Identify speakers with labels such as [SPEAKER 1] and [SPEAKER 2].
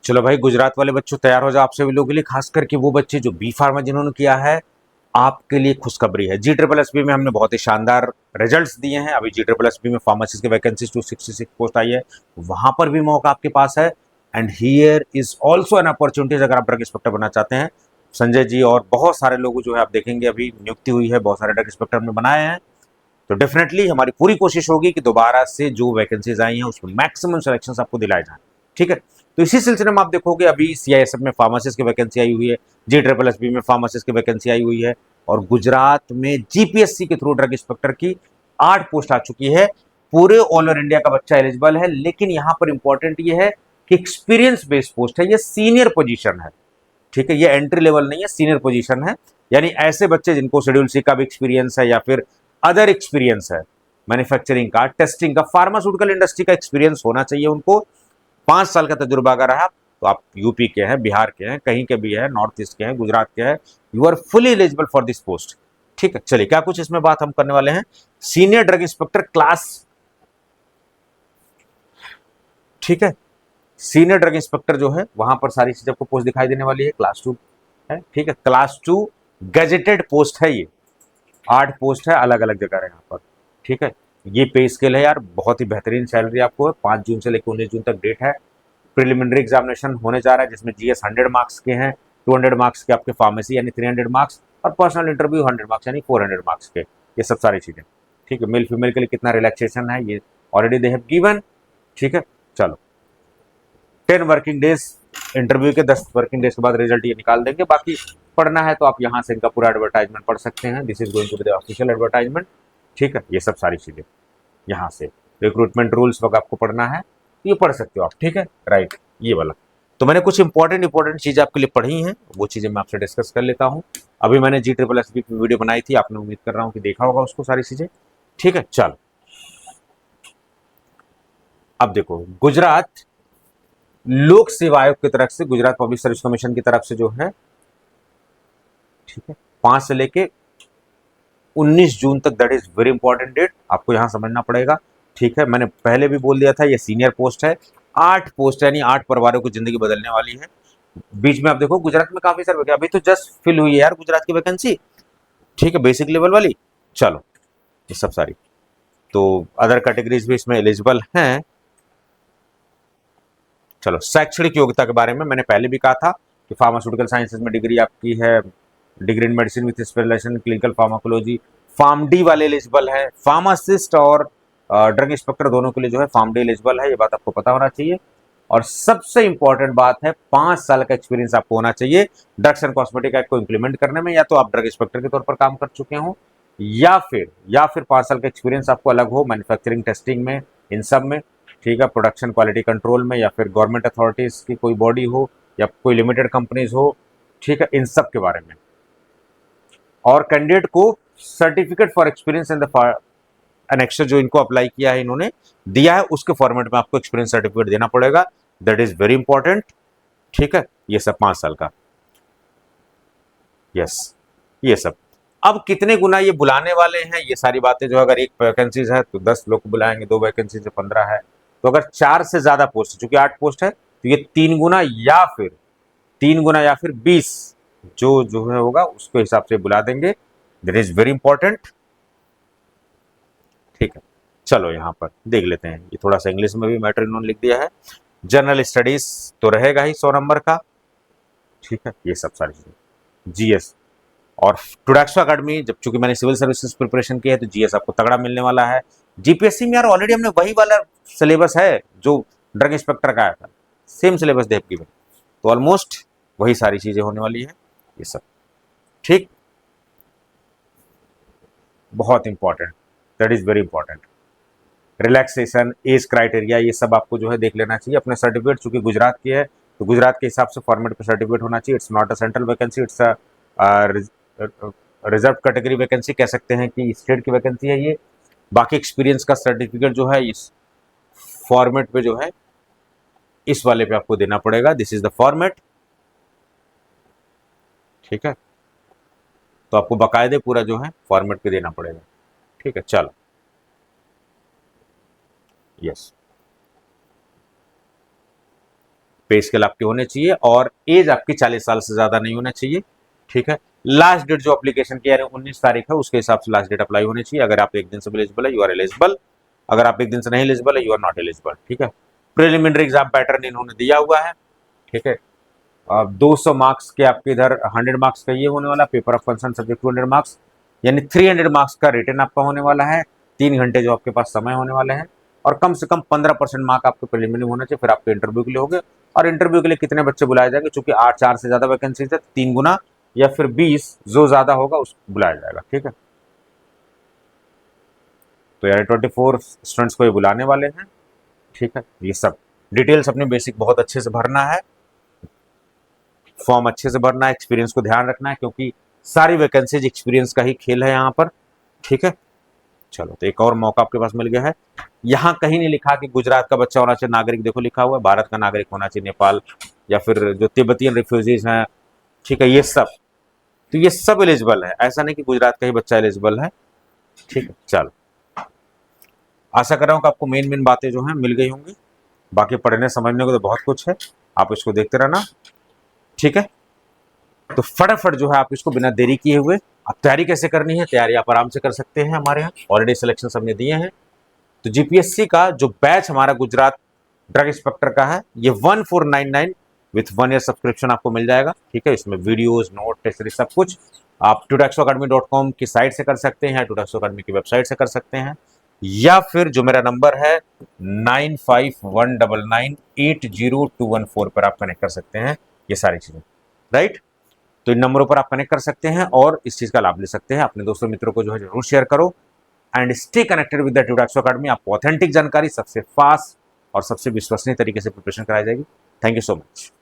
[SPEAKER 1] चलो भाई, गुजरात वाले बच्चों तैयार हो जाओ, आप सभी लोगों के लिए, खास करके वो बच्चे जो बी फार्मा जिन्होंने किया है, आपके लिए खुशखबरी है। जी ट्रिपल एस बी में हमने बहुत ही शानदार रिजल्ट्स दिए हैं। अभी जी ट्रिपल एस बी में फार्मासिस्ट की वैकेंसी 266 पोस्ट आई है, वहां पर भी मौका आपके पास है। And here is also an opportunities, अगर आप ड्रग इंस्पेक्टर बनना चाहते हैं। संजय जी और बहुत सारे लोग जो है आप देखेंगे अभी नियुक्ति हुई है, बहुत सारे ड्रग इंस्पेक्टर हमने बनाए हैं। तो डेफिनेटली हमारी पूरी कोशिश होगी कि दोबारा से जो वैकेंसीज आई हैं उसमें मैक्सिमम सिलेक्शन आपको दिलाए जाए। ठीक है, तो इसी सिलसिले में आप देखोगे अभी सीआईएसएफ में फार्मासिस्ट की वैकेंसी आई हुई है, जी ट्रिपल एस बी में फार्मासिस्ट की वैकेंसी आई हुई है, और गुजरात में जीपीएससी के थ्रू ड्रग इंस्पेक्टर की 8 पोस्ट आ चुकी है। पूरे ऑल ओवर इंडिया का बच्चा एलिजिबल है, लेकिन यहां पर इंपॉर्टेंट ये है कि एक्सपीरियंस बेस्ड पोस्ट है, ये सीनियर पोजीशन है। ठीक है, ये एंट्री लेवल नहीं है, सीनियर पोजीशन है। यानी ऐसे बच्चे जिनको शेड्यूल सी का भी एक्सपीरियंस है या फिर अदर एक्सपीरियंस है, मैन्युफैक्चरिंग का, टेस्टिंग का, फार्मास्यूटिकल इंडस्ट्री का एक्सपीरियंस होना चाहिए उनको। 5 साल का तजुर्बा अगर रहा तो आप यूपी के हैं, बिहार के हैं, कहीं के भी हैं, नॉर्थ ईस्ट के हैं, गुजरात के हैं, you are fully eligible for this post. ठीक है, चलिए क्या कुछ इसमें बात हम करने वाले हैं। सीनियर ड्रग इंस्पेक्टर क्लास, ठीक है, सीनियर ड्रग इंस्पेक्टर जो है वहां पर सारी चीजें आपको पोस्ट दिखाई देने वाली है, क्लास 2 है। ठीक है, क्लास 2 गजेटेड पोस्ट है ये, 8 पोस्ट है, अलग अलग जगह है यहाँ पर। ठीक है, ये पे स्केल है यार, बहुत ही बेहतरीन सैलरी आपको है। 5 जून से लेकर 19 जून तक डेट है। प्रिलिमिनरी एग्जामिनेशन होने जा रहा है जिसमें जीएस 100 मार्क्स के हैं, 200 मार्क्स के आपके फार्मेसी यानी 300 मार्क्स, और पर्सनल इंटरव्यू 100 मार्क्स यानी 400 मार्क्स के, ये सब सारी चीजें। ठीक है, मेल फीमेल के लिए कितना रिलैक्सेशन है ये ऑलरेडी दे हैव गिवन। ठीक है, चलो 10 वर्किंग डेज, इंटरव्यू के 10 वर्किंग डेज के बाद रिजल्ट ये निकाल देंगे। बाकी पढ़ना है तो आप यहाँ से इनका पूरा एडवर्टाइजमेंट पढ़ सकते हैं, this is going to be the official advertisement. ठीक है, ये सब सारी चीजें यहाँ से, रिक्रूटमेंट रूल्स वगैरह आपको पढ़ना है तो ये पढ़ सकते हो आप। ठीक है, राइट, ये वाला। तो मैंने कुछ इंपॉर्टेंट चीजें आपके लिए पढ़ी हैं, वो चीजें मैं आपसे डिस्कस कर लेता हूँ। अभी मैंने जी ट्रिपल एस बी की वीडियो बनाई थी, आपने उम्मीद कर रहा हूँ कि देखा होगा उसको सारी चीजें। ठीक है, चलो अब देखो, गुजरात लोक सेवा आयोग की तरफ से, गुजरात पब्लिक सर्विस कमीशन की तरफ से जो है, ठीक है, 5 से लेके 19 जून तक, that is very important date, आपको यहां समझना पड़ेगा। ठीक है, मैंने पहले भी बोल दिया था ये सीनियर पोस्ट है, 8 पोस्ट यानी 8 परिवारों की जिंदगी बदलने वाली है। बीच में आप देखो गुजरात में काफी सारे, अभी तो जस्ट फिल हुई है यार गुजरात की वैकेंसी। ठीक है, बेसिक लेवल वाली। चलो ये सब सारी, तो अदर कैटेगरीज भी इसमें एलिजिबल हैं। चलो शैक्षणिक योग्यता के बारे में मैंने पहले भी कहा था कि फार्मास्यूटिकल साइंसेज में डिग्री आपकी है, degree in medicine with specialisation in clinical pharmacology, pharm D वाले एलिजिबल है, फार्मासिस्ट और ड्रग इंस्पेक्टर दोनों के लिए जो है फार्म डी एलिजिबल है, ये बात आपको पता होना चाहिए। और सबसे इंपॉर्टेंट बात है 5 साल का एक्सपीरियंस आपको होना चाहिए ड्रग्स एंड कॉस्मेटिक एक्ट को इंप्लीमेंट करने में, या तो आप ड्रग इंस्पेक्टर के तौर पर काम कर चुके हो, या फिर 5 साल का एक्सपीरियंस आपको अलग हो मैन्युफैक्चरिंग टेस्टिंग में, इन सब में। ठीक है, प्रोडक्शन क्वालिटी कंट्रोल में, या फिर गवर्नमेंट अथॉरिटीज की कोई बॉडी हो या कोई लिमिटेड कंपनीज हो। ठीक है, इन सब के बारे में। और कैंडिडेट को certificate for experience in the annexure जो इनको अप्लाई किया है, इन्होंने दिया है, उसके फॉर्मेट में आपको एक्सपीरियंस सर्टिफिकेट देना पड़ेगा, दैट इज वेरी इंपॉर्टेंट। ठीक है, ये सब 5 साल का, यस, ये सब। अब कितने गुना ये बुलाने वाले हैं, ये सारी बातें जो, अगर एक वैकेंसीज है तो 10 लोग बुलाएंगे, 2 वैकेंसी से 15 है, तो अगर 4 से ज्यादा पोस्ट है, चूंकि 8 पोस्ट है, तो ये 3 गुना या फिर 20 जो है होगा उसके हिसाब से बुला देंगे, दैट इज वेरी इंपॉर्टेंट। ठीक है, चलो यहां पर देख लेते हैं, ये थोड़ा सा इंग्लिश में भी मैटर इन्होंने लिख दिया है। जनरल स्टडीज तो रहेगा ही 100 नंबर का। ठीक है, ये सब सारी चीजें, जीएस और टुडैक्सो अकेडमी, जब चूंकि मैंने सिविल सर्विसेज प्रिपरेशन की है तो जीएस आपको तगड़ा मिलने वाला है। जीपीएससी में यार ऑलरेडी हमने वही वाला सिलेबस है जो ड्रग इंस्पेक्टर का आया था, सेम सिलेबस देव की, तो ऑलमोस्ट वही सारी चीजें होने वाली है, ये सब। ठीक, बहुत important, that is very important. Relaxation, age criteria, ये सब आपको जो है देख लेना चाहिए। अपने सर्टिफिकेट चूंकि गुजरात की है तो गुजरात के हिसाब से फॉर्मेट पे सर्टिफिकेट होना चाहिए। It's not a central vacancy, it's a reserve category vacancy, कह सकते हैं कि स्टेट की वैकेंसी है ये। बाकी एक्सपीरियंस का सर्टिफिकेट जो है इस फॉर्मेट पे जो है, इस वाले पे आपको देना पड़ेगा, दिस इज द फॉर्मेट। ठीक है, तो आपको बाकायदे पूरा जो है फॉर्मेट पे देना पड़ेगा। ठीक है, चलो, यस। पे स्केल आपके होने चाहिए और एज आपकी 40 साल से ज़्यादा नहीं होना चाहिए, ठीक है। लास्ट डेट जो एप्लीकेशन की 19 तारीख है उसके हिसाब से लास्ट डेट अप्लाई होनी चाहिए। अगर आप एक दिन से एलिजिबल है यू आर एलिजिबल, अगर आप एक दिन से नहीं एलिजिबल है यू आर नॉट एलिजिबल, ठीक है। प्रिलिमिनरी एग्जाम पैटर्न इन्होंने दिया हुआ है, ठीक है। 200 मार्क्स के आपके इधर 100 मार्क्स का ये होने वाला, paper of concern subject 200 marks, यानी 300 मार्क्स का रिटर्न आपका होने वाला है, 3 घंटे जो आपके पास समय होने वाले हैं, और कम से कम 15% मार्क आपके प्रिलिमिनरी होना चाहिए, फिर आपके इंटरव्यू के लिए होंगे। और इंटरव्यू के लिए कितने बच्चे बुलाए जाएंगे, चूंकि 8 4 से ज्यादा वैकेंसीज है, 3 गुना या फिर 20 जो ज्यादा होगा उसको बुलाया जाएगा, ठीक है। तो यार 24 स्टूडेंट्स को ये बुलाने वाले हैं, ठीक है। ये सब डिटेल्स अपने बेसिक बहुत अच्छे से भरना है, फॉर्म अच्छे से भरना है, एक्सपीरियंस को ध्यान रखना है, क्योंकि सारी वैकेंसीज एक्सपीरियंस का ही खेल है यहाँ पर, ठीक है। चलो, तो एक और मौका आपके पास मिल गया है। यहाँ कहीं नहीं लिखा कि गुजरात का बच्चा होना चाहिए नागरिक, देखो लिखा हुआ है भारत का नागरिक होना चाहिए, नेपाल या फिर जो तिब्बतियन रिफ्यूजीज हैं, ठीक है, ये सब, तो ये सब एलिजिबल है, ऐसा नहीं कि गुजरात का ही बच्चा एलिजिबल है, ठीक है। चलो, आशा कर रहा हूँ कि आपको मेन मेन बातें जो हैं मिल गई होंगी, बाकी पढ़ने समझने को तो बहुत कुछ है, आप इसको देखते रहना, ठीक है। तो फटाफट जो है आप इसको बिना देरी किए हुए, आप तैयारी कैसे करनी है, तैयारी आप आराम से कर सकते हैं, हमारे यहाँ ऑलरेडी सिलेक्शन हमने दिए हैं। तो जीपीएससी का जो बैच हमारा गुजरात ड्रग इंस्पेक्टर का है, ये 1499 विथ 1 ईयर सब्सक्रिप्शन आपको मिल जाएगा, ठीक है। इसमें वीडियोस, नोट, टेस्ट सीरीज सब कुछ आप tutoacademy.com की साइट से कर सकते हैं, tutoacademy अकेडमी की वेबसाइट से कर सकते हैं, या फिर जो मेरा नंबर है 9519980214 पर आप कनेक्ट कर सकते हैं, ये सारी चीजें, राइट। तो इन नंबरों पर आप कनेक्ट कर सकते हैं और इस चीज का लाभ ले सकते हैं। अपने दोस्तों मित्रों को जो है जरूर शेयर करो and stay connected with the tutorial academy. आपको ऑथेंटिक जानकारी सबसे फास्ट और सबसे विश्वसनीय तरीके से प्रिपरेशन कराई जाएगी। Thank you so much.